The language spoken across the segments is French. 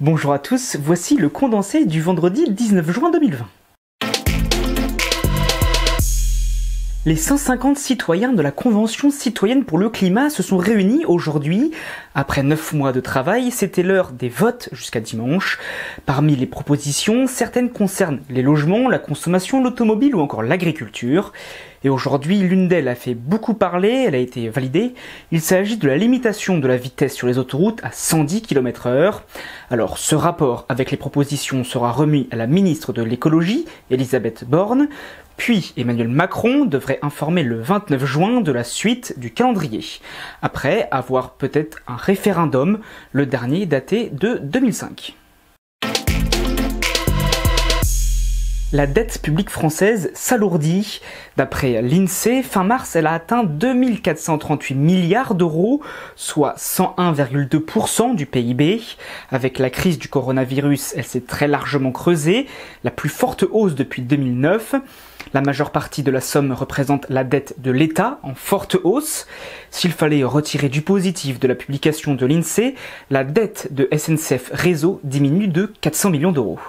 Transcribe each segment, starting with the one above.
Bonjour à tous, voici le condensé du vendredi 19 juin 2020. Les 150 citoyens de la Convention citoyenne pour le climat se sont réunis aujourd'hui. Après 9 mois de travail, c'était l'heure des votes jusqu'à dimanche. Parmi les propositions, certaines concernent les logements, la consommation, l'automobile ou encore l'agriculture. Et aujourd'hui, l'une d'elles a fait beaucoup parler, elle a été validée. Il s'agit de la limitation de la vitesse sur les autoroutes à 110 km/h. Alors, ce rapport avec les propositions sera remis à la ministre de l'écologie, Elisabeth Borne. Puis Emmanuel Macron devrait informer le 29 juin de la suite du calendrier. Après avoir peut-être un référendum, le dernier daté de 2005. La dette publique française s'alourdit. D'après l'INSEE, fin mars, elle a atteint 2438 milliards d'euros, soit 101,2% du PIB. Avec la crise du coronavirus, elle s'est très largement creusée, la plus forte hausse depuis 2009. La majeure partie de la somme représente la dette de l'État en forte hausse. S'il fallait retirer du positif de la publication de l'INSEE, la dette de SNCF Réseau diminue de 400 millions d'euros.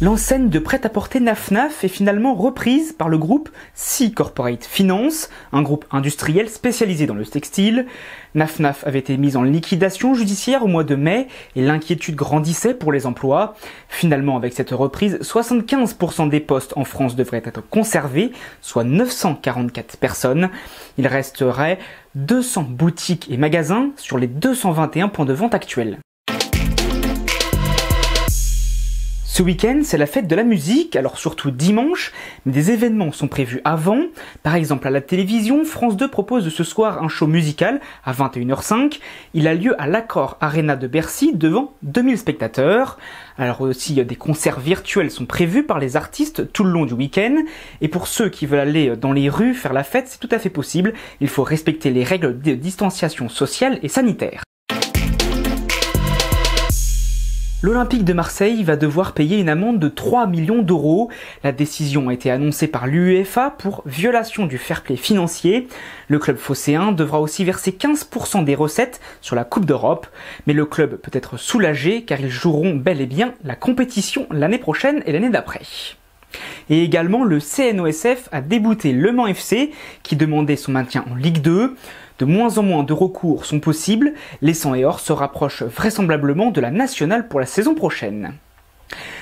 L'enseigne de prêt-à-porter Naf Naf est finalement reprise par le groupe Sea Corporate Finance, un groupe industriel spécialisé dans le textile. Naf Naf avait été mise en liquidation judiciaire au mois de mai et l'inquiétude grandissait pour les emplois. Finalement, avec cette reprise, 75% des postes en France devraient être conservés, soit 944 personnes. Il resterait 200 boutiques et magasins sur les 221 points de vente actuels. Ce week-end, c'est la fête de la musique, alors surtout dimanche, mais des événements sont prévus avant. Par exemple, à la télévision, France 2 propose ce soir un show musical à 21h05. Il a lieu à l'Accor Arena de Bercy devant 2000 spectateurs. Alors aussi, des concerts virtuels sont prévus par les artistes tout le long du week-end. Et pour ceux qui veulent aller dans les rues faire la fête, c'est tout à fait possible. Il faut respecter les règles de distanciation sociale et sanitaire. L'Olympique de Marseille va devoir payer une amende de 3 millions d'euros. La décision a été annoncée par l'UEFA pour violation du fair-play financier. Le club phocéen devra aussi verser 15% des recettes sur la Coupe d'Europe. Mais le club peut être soulagé car ils joueront bel et bien la compétition l'année prochaine et l'année d'après. Et également, le CNOSF a débouté Le Mans FC qui demandait son maintien en Ligue 2. De moins en moins de recours sont possibles, les Sang et Or se rapprochent vraisemblablement de la nationale pour la saison prochaine.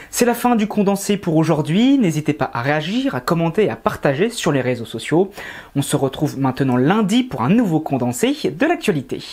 C'est la fin du condensé pour aujourd'hui, n'hésitez pas à réagir, à commenter et à partager sur les réseaux sociaux. On se retrouve maintenant lundi pour un nouveau condensé de l'actualité.